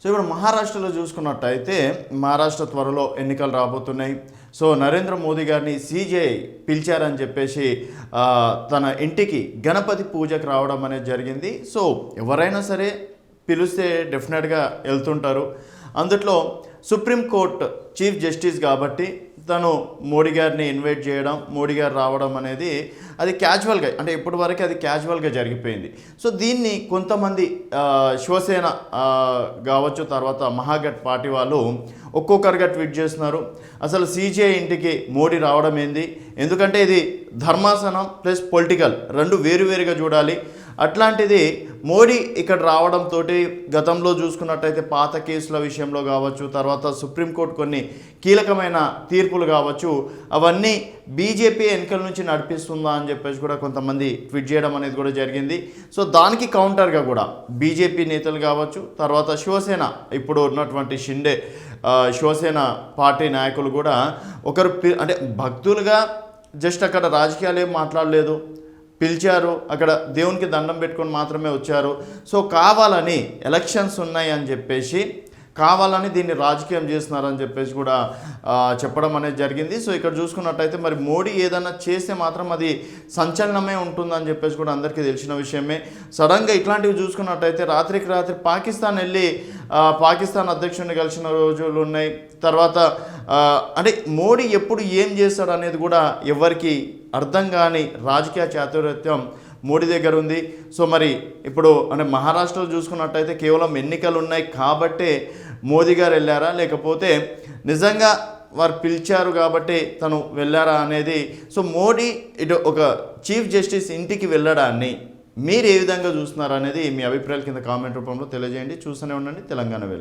So ఇప్పుడు మహారాష్ట్రలో చూసుకున్నట్టయితే మహారాష్ట్ర త్వరలో ఎన్నికలు రాబోతున్నాయి. సో నరేంద్ర మోదీ గారిని సీజేఐ పిలిచారని చెప్పేసి తన ఇంటికి గణపతి పూజకు రావడం అనేది జరిగింది. సో ఎవరైనా సరే పిలిస్తే డెఫినెట్గా వెళ్తుంటారు. అందుట్లో సుప్రీంకోర్టు చీఫ్ జస్టిస్ కాబట్టి తను మోడీ గారిని ఇన్వైట్ చేయడం, మోడీ గారు రావడం అనేది అది క్యాజువల్గా, అంటే ఇప్పటి వరకు అది క్యాజువల్గా జరిగిపోయింది. సో దీన్ని కొంతమంది శివసేన కావచ్చు, తర్వాత మహాగఠ్ పార్టీ వాళ్ళు ఒక్కొక్కరుగా ట్వీట్ చేస్తున్నారు. అసలు సీజేఐ ఇంటికి మోడీ రావడం ఏంది, ఎందుకంటే ఇది ధర్మాసనం ప్లస్ పొలిటికల్ రెండు వేరువేరుగా చూడాలి. అట్లాంటిది మోడీ ఇక్కడ రావడంతో గతంలో చూసుకున్నట్టయితే పాత కేసుల విషయంలో కావచ్చు, తర్వాత సుప్రీంకోర్టు కొన్ని కీలకమైన తీర్పులు కావచ్చు, అవన్నీ బీజేపీ ఎన్నికల నుంచి నడిపిస్తుందా అని చెప్పేసి కూడా కొంతమంది ట్వీట్ చేయడం అనేది కూడా జరిగింది. సో దానికి కౌంటర్గా కూడా బీజేపీ నేతలు కావచ్చు, తర్వాత శివసేన ఇప్పుడు ఉన్నటువంటి షిండే శివసేన పార్టీ నాయకులు కూడా ఒకరు అంటే భక్తులుగా జస్ట్ అక్కడ రాజకీయాలు ఏం మాట్లాడలేదు, పిలిచారు, అక్కడ దేవునికి దండం పెట్టుకొని మాత్రమే వచ్చారు. సో కావాలని ఎలక్షన్స్ ఉన్నాయి అని చెప్పేసి కావాలని దీన్ని రాజకీయం చేస్తున్నారని చెప్పేసి కూడా చెప్పడం అనేది జరిగింది. సో ఇక్కడ చూసుకున్నట్టయితే మరి మోడీ ఏదైనా చేస్తే మాత్రం అది సంచలనమే ఉంటుందని చెప్పేసి కూడా అందరికీ తెలిసిన విషయమే. సడన్గా ఇట్లాంటివి చూసుకున్నట్టయితే రాత్రికి రాత్రి పాకిస్తాన్ వెళ్ళి పాకిస్తాన్ అధ్యక్షుడిని కలిసిన రోజులు ఉన్నాయి. తర్వాత అంటే మోడీ ఎప్పుడు ఏం చేస్తాడు అనేది కూడా ఎవరికి అర్థం కాని రాజకీయ చాతుర్యత్యం మోడీ దగ్గర ఉంది. సో మరి ఇప్పుడు అంటే మహారాష్ట్రలో చూసుకున్నట్టయితే కేవలం ఎన్నికలు ఉన్నాయి కాబట్టే మోదీ గారు వెళ్ళారా, లేకపోతే నిజంగా వారు పిలిచారు కాబట్టి తను వెళ్ళారా అనేది. సో మోడీ ఇటు ఒక చీఫ్ జస్టిస్ ఇంటికి వెళ్ళడాన్ని మీరు ఏ విధంగా చూస్తున్నారు అనేది మీ అభిప్రాయాల కింద కామెంట్ రూపంలో తెలియజేయండి. చూస్తూనే ఉండండి తెలంగాణ వెలుగు.